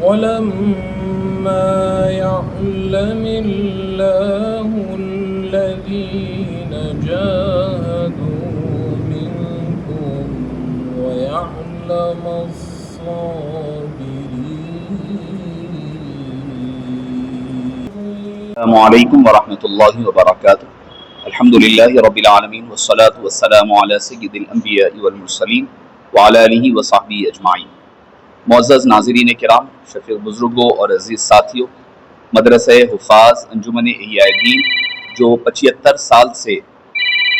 وَلَمَّا يَعْلَمِ اللَّهُ الَّذِينَ جَاهَدُوا مِنكُمْ وَيَعْلَمَ الصَّابِرِينَ. السلام علیکم ورحمۃ اللہ وبرکاتہ۔ الحمدللہ رب العالمین والصلاة والسلام علی سید الانبیاء والمرسلین وعلی آلہ وصحبہ اجمعین۔ معزز ناظرین کرام، شفیق بزرگوں اور عزیز ساتھیوں، مدرسہ حفاظ انجمن احیاء دین جو 75 سال سے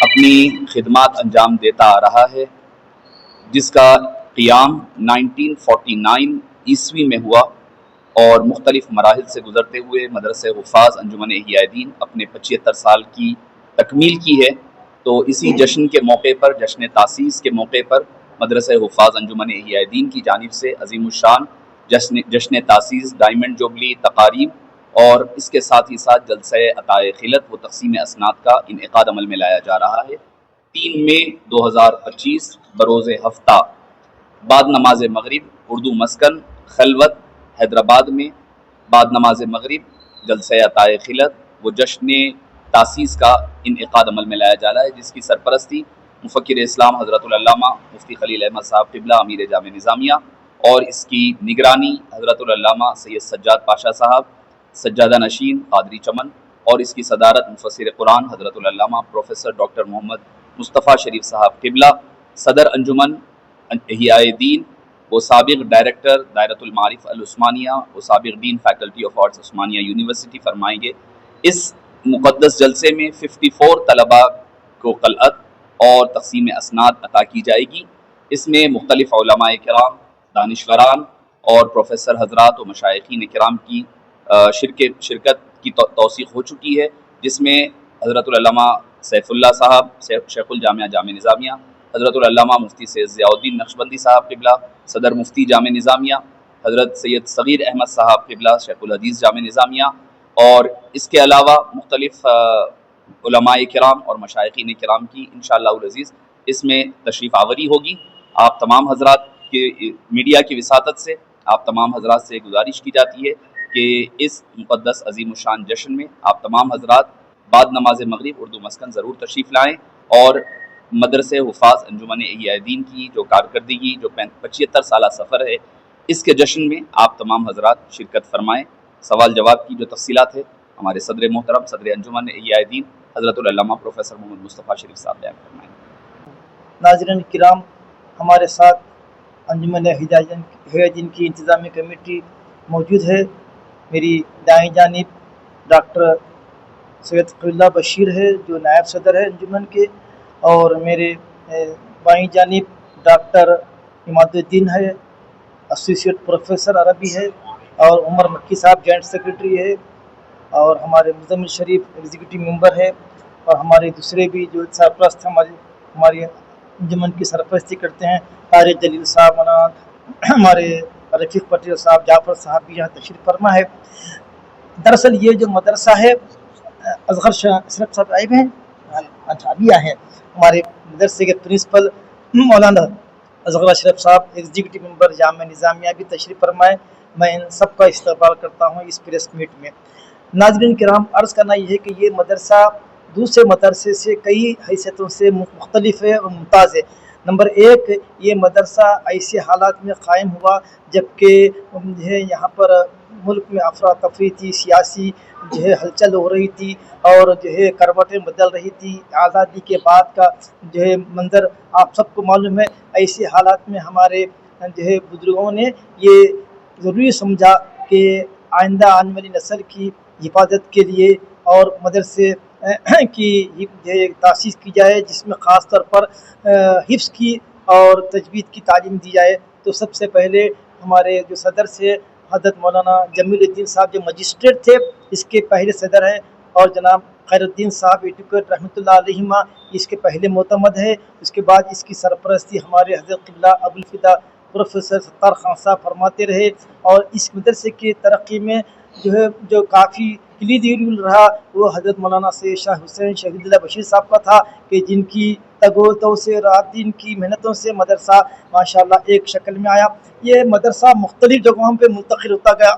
اپنی خدمات انجام دیتا آ رہا ہے، جس کا قیام 1949 عیسوی میں ہوا اور مختلف مراحل سے گزرتے ہوئے مدرسہ حفاظ انجمن احیاء دین اپنے 75 سال کی تکمیل کی ہے، تو اسی جشن کے موقع پر، جشن تاسیس کے موقع پر مدرسہ حفاظ انجمن احیاء دین کی جانب سے عظیم الشان جشن تاسیس، ڈائمنڈ جوبلی تقاریب اور اس کے ساتھ ہی ساتھ جلسہ عطائے خلت و تقسیم اسناد کا انعقاد عمل میں لایا جا رہا ہے۔ 3 مئی 2025 بروز ہفتہ بعد نماز مغرب اردو مسکن خلوت حیدرآباد میں بعد نماز مغرب جلسہ عطائے خلت و جشن تاسیس کا انعقاد عمل میں لایا جا رہا ہے، جس کی سرپرستی مفکر اسلام حضرت العلامہ مفتی خلیل احمد صاحب قبلہ امیر جامع نظامیہ اور اس کی نگرانی حضرت العلامہ سید سجاد پاشا صاحب سجادہ نشین قادری چمن اور اس کی صدارت مفسر قرآن حضرت العلامہ پروفیسر ڈاکٹر محمد مصطفیٰ شریف صاحب قبلہ صدر انجمن احیاء دین وہ سابق ڈائریکٹر دائرۃ المعارف العثمانیہ و سابق dean faculty of arts Osmania university فرمائیں گے۔ اس مقدس جلسے میں 54 طلباء کو قلعت اور تقسیم اسناد عطا کی جائے گی۔ اس میں مختلف علماء کرام، دانشوران اور پروفیسر حضرات و مشائخین کرام کی شرکت کی توثیق ہو چکی ہے، جس میں حضرت العلامہ سیف اللہ صاحب شیخ الجامعہ جامع نظامیہ، حضرت العلامہ مفتی سید ضیاء الدین نقشبندی صاحب قبلہ صدر مفتی جامع نظامیہ، حضرت سید صغیر احمد صاحب قبلہ شیخ الحدیث جامع نظامیہ اور اس کے علاوہ مختلف علماء کرام اور مشائخین کرام کی انشاءاللہ العزیز اس میں تشریف آوری ہوگی۔ آپ تمام حضرات کے میڈیا کی وساطت سے آپ تمام حضرات سے گزارش کی جاتی ہے کہ اس مقدس عظیم الشان جشن میں آپ تمام حضرات بعد نماز مغرب اردو مسکن ضرور تشریف لائیں اور مدرسہ حفاظ انجمن احیاء دین کی جو کارکردگی، جو 75 سالہ سفر ہے، اس کے جشن میں آپ تمام حضرات شرکت فرمائیں۔ سوال جواب کی جو تفصیلات ہے ہمارے صدر محترم صدر انجمن احیاء دین حضرت العلامہ پروفیسر محمد مصطفیٰ شریف صاحب بیان فرمائیں۔ ناظرین کرام، ہمارے ساتھ انجمن احیاء دین کی انتظامی کمیٹی موجود ہے۔ میری دائیں جانب ڈاکٹر سید قبلہ بشیر ہے جو نائب صدر ہے انجمن کے، اور میرے بائیں جانب ڈاکٹر اماد الدین ہے، ایسوسیٹ پروفیسر عربی ہے، اور عمر مکی صاحب جوائنٹ سیکرٹری ہے، اور ہمارے مزمل شریف ایگزیکٹو ممبر ہے، اور ہمارے دوسرے بھی جو سرپرست ہماری انجمن کی سرپرستی کرتے ہیں، طارق جلیل صاحب، ہمارے رفیق پٹیل صاحب، جعفر صاحب بھی یہاں تشریف فرما ہے۔ دراصل یہ جو مدرسہ ہے، اصغر اشرف صاحب آئے ہیں، بھی ہیں ہمارے مدرسے کے پرنسپل مولانا اصغر اشرف صاحب، ایگزیکٹو ممبر جامع نظامیہ بھی تشریف فرمائے۔ میں ان سب کا استقبال کرتا ہوں اس پریس میٹ میں۔ ناظرین کرام، عرض کرنا یہ ہے کہ یہ مدرسہ دوسرے مدرسے سے کئی حیثیتوں سے مختلف ہے اور ممتاز ہے۔ نمبر 1، یہ مدرسہ ایسے حالات میں قائم ہوا جبکہ جو ہے یہاں پر ملک میں افراتفری تھی، سیاسی جو ہے ہلچل ہو رہی تھی، اور جو ہے کروٹیں بدل رہی تھی۔ آزادی کے بعد کا جو ہے منظر آپ سب کو معلوم ہے۔ ایسے حالات میں ہمارے جو ہے بزرگوں نے یہ ضروری سمجھا کہ آئندہ آنے والی نسل کی حفاظت کے لیے اور مدرسے کی تاسیس کی جائے، جس میں خاص طور پر حفظ کی اور تجوید کی تعلیم دی جائے۔ تو سب سے پہلے ہمارے جو صدر سے حضرت مولانا جمیل الدین صاحب جو مجسٹریٹ تھے اس کے پہلے صدر ہیں، اور جناب خیر الدین صاحب ایڈوکیٹ رحمۃ اللہ علیہما اس کے پہلے معتمد ہے۔ اس کے بعد اس کی سرپرستی ہمارے حضرت قبلہ ابوالفدا پروفیسر ستار خان صاحب فرماتے رہے، اور اس مدرسے کی ترقی میں جو کافی کلیدی رول رہا وہ حضرت مولانا سید شاہ حسین شہید اللہ بشیر صاحب کا تھا، کہ جن کی تگو تو سے رات دن کی محنتوں سے مدرسہ ماشاءاللہ ایک شکل میں آیا۔ یہ مدرسہ مختلف جگہوں پہ منتقل ہوتا گیا،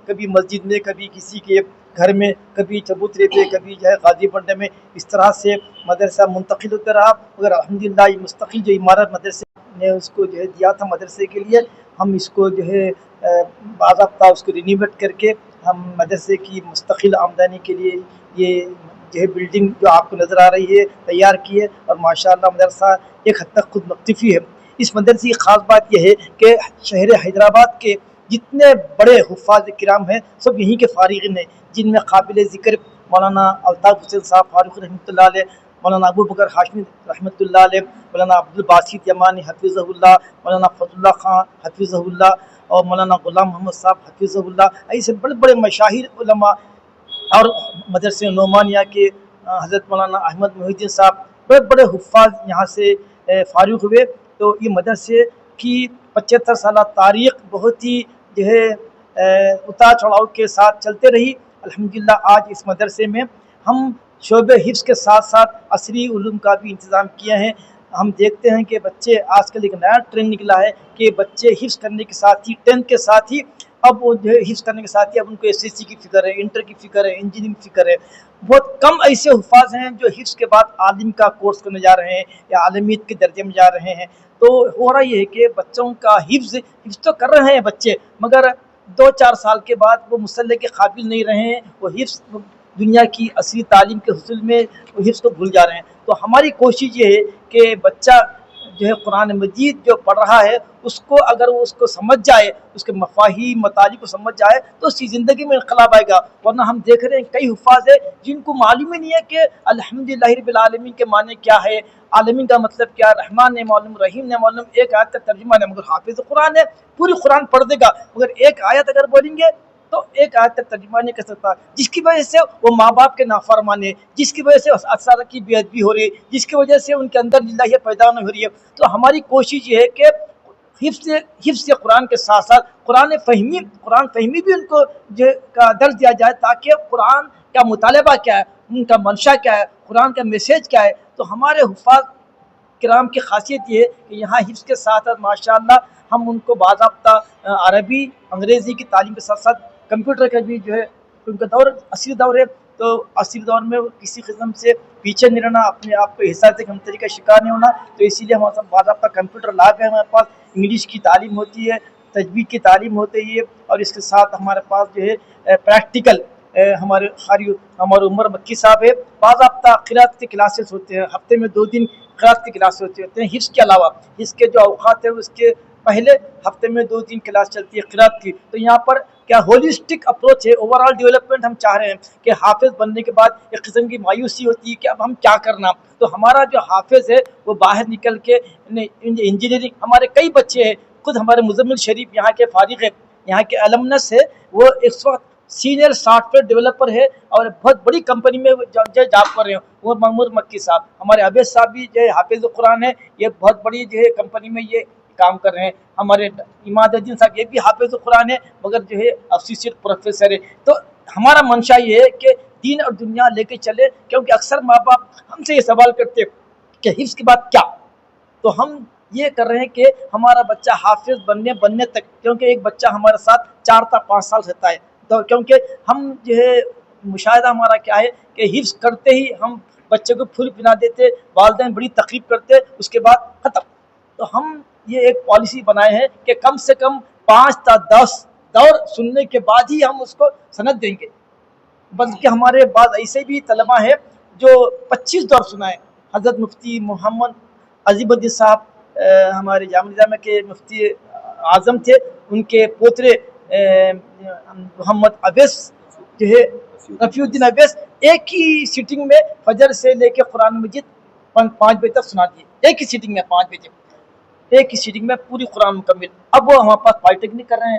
کبھی مسجد میں، کبھی کسی کے گھر میں، کبھی چبوترے پہ، کبھی غازی بنڈے میں، اس طرح سے مدرسہ منتقل ہوتا رہا، مگر الحمدللہ یہ مستقل جو عمارت مدرسے نے اس کو دیا تھا مدرسے کے لیے، ہم اس کو باضابطہ اس کو رینیویٹ کر کے ہم مدرسے کی مستقل آمدنی کے لیے یہ بلڈنگ جو آپ کو نظر آ رہی ہے تیار کی ہے، اور ماشاءاللہ مدرسہ ایک حد تک خود مکتفی ہے۔ اس مدرسے کی خاص بات یہ ہے کہ شہر حیدرآباد کے جتنے بڑے حفاظ کرام ہیں سب یہیں کے فارغین ہیں، جن میں قابل ذکر مولانا الطاف حسین صاحب فاروق رحمۃ اللہ علیہ، مولانا ابو بکر ہاشمی رحمۃ اللہ علیہ، مولانا عبدالباسط یمانی حفظہ اللہ، مولانا فضل اللہ خان حفظہ اللہ، اور مولانا غلام محمد صاحب حفظہ اللہ، ایسے بڑے بڑے مشاہیر علماء، اور مدرسے نعمانیہ کے حضرت مولانا احمد محی الدین صاحب، بڑے بڑے حفاظ یہاں سے فارغ ہوئے۔ تو یہ مدرسے کی 75 سالہ تاریخ بہت ہی اتار چڑھاؤ کے ساتھ چلتے رہی۔ الحمدللہ آج اس مدرسے میں ہم شعبہ حفظ کے ساتھ ساتھ عصری علوم کا بھی انتظام کیے ہیں۔ ہم دیکھتے ہیں کہ بچے آج کل ایک نیا ٹرینڈ نکلا ہے کہ بچے حفظ کرنے کے ساتھ ہی 10 کے ساتھ ہی اب وہ حفظ کرنے کے ساتھ ہی اب ان کو SSC کی فکر ہے، انٹر کی فکر ہے، انجینئرنگ کی فکر ہے۔ بہت کم ایسے حفاظ ہیں جو حفظ کے بعد عالم کا کورس کرنے جا رہے ہیں یا عالمیت کے درجے میں جا رہے ہیں۔ تو ہو رہا یہ ہے کہ بچوں کا حفظ تو کر رہے ہیں بچے، مگر 2-4 سال کے بعد وہ مسلح کے قابل نہیں رہے ہیں، وہ حفظ دنیا کی اصلی تعلیم کے حصول میں وہ حفظ کو بھول جا رہے ہیں۔ تو ہماری کوشش یہ ہے کہ بچہ قرآن مجید جو پڑھ رہا ہے اس کو اگر وہ اس کو سمجھ جائے، اس کے مفاہیم مطالب کو سمجھ جائے تو اس کی زندگی میں انقلاب آئے گا۔ ورنہ ہم دیکھ رہے ہیں کئی حفاظ ہیں جن کو معلوم ہی نہیں ہے کہ الحمدللہ رب العالمین کے معنی کیا ہے، عالمین کا مطلب کیا، رحمان نے معلوم، رحیم نے معلوم، ایک آیت کا ترجمہ نہیں، مگر حافظ قرآن ہے، پوری قرآن پڑھ دے گا، مگر ایک آیت اگر بولیں گے تو ایک آیت تک ترجمہ نہیں کر سکتا، جس کی وجہ سے وہ ماں باپ کے نافرمان ہے، جس کی وجہ سے اساتذہ کی بے ادبی ہو رہی ہے، جس کی وجہ سے ان کے اندر للہیت پیدا نہیں ہو رہی ہے۔ تو ہماری کوشش یہ ہے کہ حفظ قرآن کے ساتھ ساتھ قرآن فہمی بھی ان کو کا درس دیا جائے، تاکہ قرآن کا مطالبہ کیا ہے، ان کا منشا کیا ہے، قرآن کا میسیج کیا ہے۔ تو ہمارے حفاظ کرام کی خاصیت یہ ہے کہ یہاں حفظ کے ساتھ ماشاءاللہ ہم ان کو باضابطہ عربی انگریزی کی تعلیم کے ساتھ ساتھ کمپیوٹر کا بھی ان کا دور عصری دور ہے، تو عصری دور میں کسی قسم سے پیچھے نہیں رہنا، اپنے آپ کو احساس کمتری کا شکار نہیں ہونا، تو اسی لیے ہمارے پاس باضابطہ کمپیوٹر لا کے ہمارے پاس انگلش کی تعلیم ہوتی ہے، تجوید کی تعلیم ہوتی ہے، اور اس کے ساتھ ہمارے پاس پریکٹیکل ہمارے عمر مکی صاحب ہے، باضابطہ قرات کے کلاسز ہوتے ہیں، ہفتے میں 2 دن قرات کی کلاسز ہوتے ہیں حفظ کے علاوہ، حفظ کے جو اوقات ہیں اس کے پہلے ہفتے میں 2-3 کلاس چلتی ہے قرات کی۔ تو یہاں پر کیا ہولسٹک اپروچ ہے، اوور آل ڈیولپمنٹ ہم چاہ رہے ہیں کہ حافظ بننے کے بعد ایک قسم کی مایوسی ہوتی ہے کہ اب ہم کیا کرنا، تو ہمارا جو حافظ ہے وہ باہر نکل کے انجینئرنگ، ہمارے کئی بچے ہیں، خود ہمارے مزمل شریف یہاں کے فارغ ہے، یہاں کے المنس ہے، وہ اس وقت سینئر سافٹ ویئر ڈیولپر ہے اور بہت بڑی کمپنی میں جاب کر رہے ہیں، وہ محمود مکی صاحب، ہمارے عبید صاحب بھی حافظ قرآن ہے، یہ بہت بڑی کمپنی میں یہ کام کر رہے ہیں، ہمارے اماد الدین صاحب یہ بھی حافظ قرآن ہے مگر اسوسیٹ پروفیسر ہے۔ تو ہمارا منشا یہ ہے کہ دین اور دنیا لے کے چلے، کیونکہ اکثر ماں باپ ہم سے یہ سوال کرتے کہ حفظ کے بعد کیا، تو ہم یہ کر رہے ہیں کہ ہمارا بچہ حافظ بننے تک، کیونکہ ایک بچہ ہمارے ساتھ 4 تا 5 سال رہتا ہے، تو کیونکہ ہم مشاہدہ ہمارا کیا ہے کہ حفظ کرتے ہی ہم بچے کو پھول پلا دیتے، والدین بڑی تقریب کرتے، اس کے بعد ختم۔ تو ہم یہ ایک پالیسی بنائے ہیں کہ کم سے کم 5 تا 10 دور سننے کے بعد ہی ہم اس کو سند دیں گے، بلکہ ہمارے بعض ایسے بھی طلباء ہیں جو 25 دور سنائے۔ حضرت مفتی محمد عظیم الدین صاحب ہمارے جامعہ نظامیہ کے مفتی اعظم تھے، ان کے پوترے محمد اویس رفیع الدین اویس ایک ہی سیٹنگ میں فجر سے لے کے قرآن مجید 5 بجے تک سنا دیے، ایک ہی سیٹنگ میں 5 بجے، ایک ہی سیٹنگ میں پوری قرآن مکمل۔ اب وہ ہمارے پاس پالیٹیکنک کر رہے ہیں